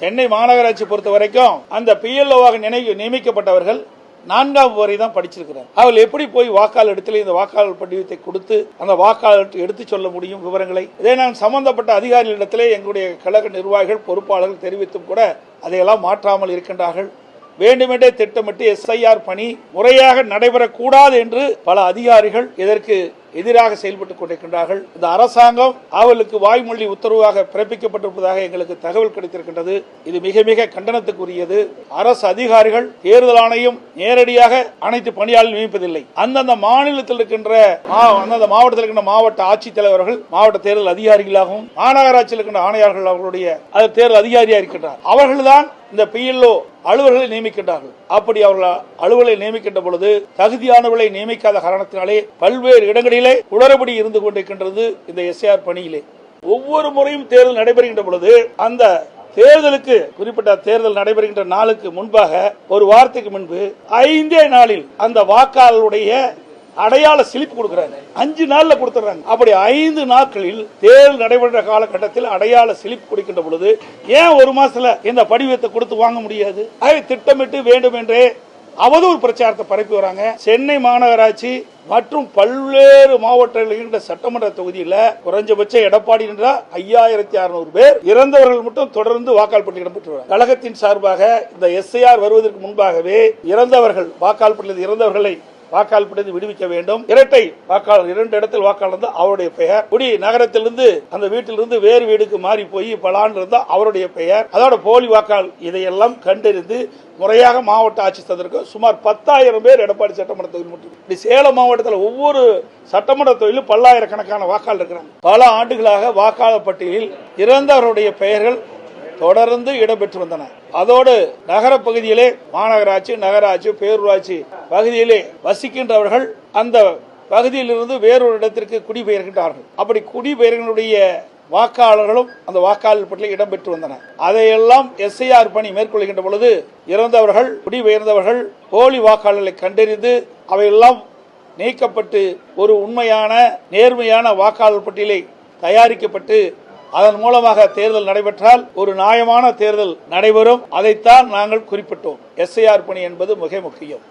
சென்னை மாநகராட்சி பொறுத்த வரைக்கும் அந்த பிஎல்ஓவாக நியமிக்கப்பட்டவர்கள் 4ஆம் வரை தான் படிச்சிருக்கிறார். அவர்கள் எப்படி போய் வாக்காளர் இடத்துல இந்த வாக்காளர் படிவத்தை கொடுத்து அந்த வாக்காளர் எடுத்து சொல்ல முடியும் விவரங்களை? இதை நான் சம்பந்தப்பட்ட அதிகாரிகளிடத்திலே எங்களுடைய கழக நிர்வாகிகள் பொறுப்பாளர்கள் தெரிவித்தும் கூட அதையெல்லாம் மாற்றாமல் இருக்கின்றார்கள். வேண்டுமென்றே திட்டமிட்டு SIR பணி முறையாக நடைபெறக்கூடாது என்று பல அதிகாரிகள் இதற்கு எதிராக செயல்பட்டுக் கொண்டிருக்கின்றார்கள். இந்த அரசாங்கம் அவர்களுக்கு வாய்மொழி உத்தரவாக பிறப்பிக்கப்பட்டிருப்பதாக எங்களுக்கு தகவல் கிடைத்திருக்கின்றது. இது மிக மிக கண்டனத்துக்குரியது. அரசு அதிகாரிகள் தேர்தல் ஆணையம் நேரடியாக அனைத்து பணியாளர்கள் நியமிப்பதில்லை. அந்தந்த மாநிலத்தில் இருக்கின்ற அந்தந்த மாவட்டத்தில் இருக்கின்ற மாவட்ட ஆட்சித்தலைவர்கள் மாவட்ட தேர்தல் அதிகாரிகளாகவும் மாநகராட்சியில் இருக்கின்ற ஆணையாளர்கள் அவர்களுடைய தேர்தல் அதிகாரியாக இருக்கின்றார். அவர்கள்தான் இந்த PLO அலுவலர்களை நியமிக்கின்றார்கள். அப்படி அவர்கள் அலுவலை நியமிக்கின்ற பொழுது தகுதியானவர்களை நியமிக்காத காரணத்தினாலே பல்வேறு இடங்களிலே குளறுபடி இருந்து கொண்டிருக்கின்றது. இந்த SIR பணியிலே ஒவ்வொரு முறையும் தேர்தல் நடைபெறுகின்ற பொழுது அந்த தேர்தலுக்கு குறிப்பிட்ட தேர்தல் நடைபெறுகின்ற நாளுக்கு முன்பாக ஒரு வாரத்துக்கு முன்பு 5 நாளில் அந்த வாக்காளருடைய அடையாள சிலிப் கொடுக்கிறாங்க. 5 நாள்ல கொடுத்துறாங்க. அப்படி 5 நாட்களில் தேர்தல் நடைபெற்ற காலகட்டத்தில் அடையாள சிலிப் கொடுக்கின்ற பொழுது ஏன் ஒரு மாசத்துல இந்த படிவத்தை கொடுத்து வாங்க முடியாது? திட்டமிட்டு வேண்டும் என்றே அவதூறு பிரச்சாரத்தை பரப்பி வராங்க. சென்னை மாநகராட்சி மற்றும் பல்வேறு மாவட்டங்களில் சட்டமன்ற தொகுதியில் குறைஞ்சபட்ச எடப்பாடி என்ற 5600 பேர் இறந்தவர்கள் மட்டும் தொடர்ந்து வாக்காளர் பட்டியலில் இடம்பெற்றுள்ளார். கழகத்தின் சார்பாக இந்த SIR வருவதற்கு முன்பாகவே இறந்தவர்கள் வாக்காளர் பட்டியலில் இறந்தவர்களை வாக்காளர் பட்டியலில் விடுவிக்க வேண்டும். இரட்டை வாக்காளர் 2 இடத்தில் வாக்காளர் அவருடைய பெயர், குடி நகரத்திலிருந்து அந்த வீட்டிலிருந்து வேறு வீடுக்கு மாறி போய் பல ஆண்டு இருந்தா அவருடைய பெயர், அதோட போலி வாக்காளர், இதையெல்லாம் கண்டறிந்து முறையாக மாவட்ட ஆட்சித்தலைவருக்கு சுமார் 10,000 பேர் எடப்பாடி சட்டமன்ற தொகுதி மட்டும். சேலம் மாவட்டத்தில் ஒவ்வொரு சட்டமன்ற தொகுதியிலும் பல்லாயிரக்கணக்கான வாக்காளர் இருக்கிறாங்க. பல ஆண்டுகளாக வாக்காளர் பட்டியலில் இறந்தவருடைய பெயர்கள் தொடர்ந்து இடம்பெற்று வந்தன. அதோடு நகர பகுதியிலே மாநகராட்சி, நகராட்சி, பேரூராட்சி பகுதியிலே வசிக்கின்றவர்கள் அந்த பகுதியில் இருந்து வேறொரு இடத்திற்கு குடிபெயர்கின்றார்கள். அப்படி குடிபெயர்களுடைய வாக்காளர்களும் அந்த வாக்காளர் பட்டியலில் இடம்பெற்று வந்தன. அதையெல்லாம் SIR பணி மேற்கொள்கின்ற பொழுது இறந்தவர்கள், குடிபெயர்ந்தவர்கள், போலி வாக்காளர்களை கண்டறிந்து அவையெல்லாம் நீக்கப்பட்டு ஒரு உண்மையான நேர்மையான வாக்காளர் பட்டியலை தயாரிக்கப்பட்டு அதன் மூலமாக தேர்தல் நடைபெற்றால் ஒரு நியாயமான தேர்தல் நடைபெறும். அதைத்தான் நாங்கள் குறிப்பிட்டோம். SIR பணி என்பது மிக முக்கியம்.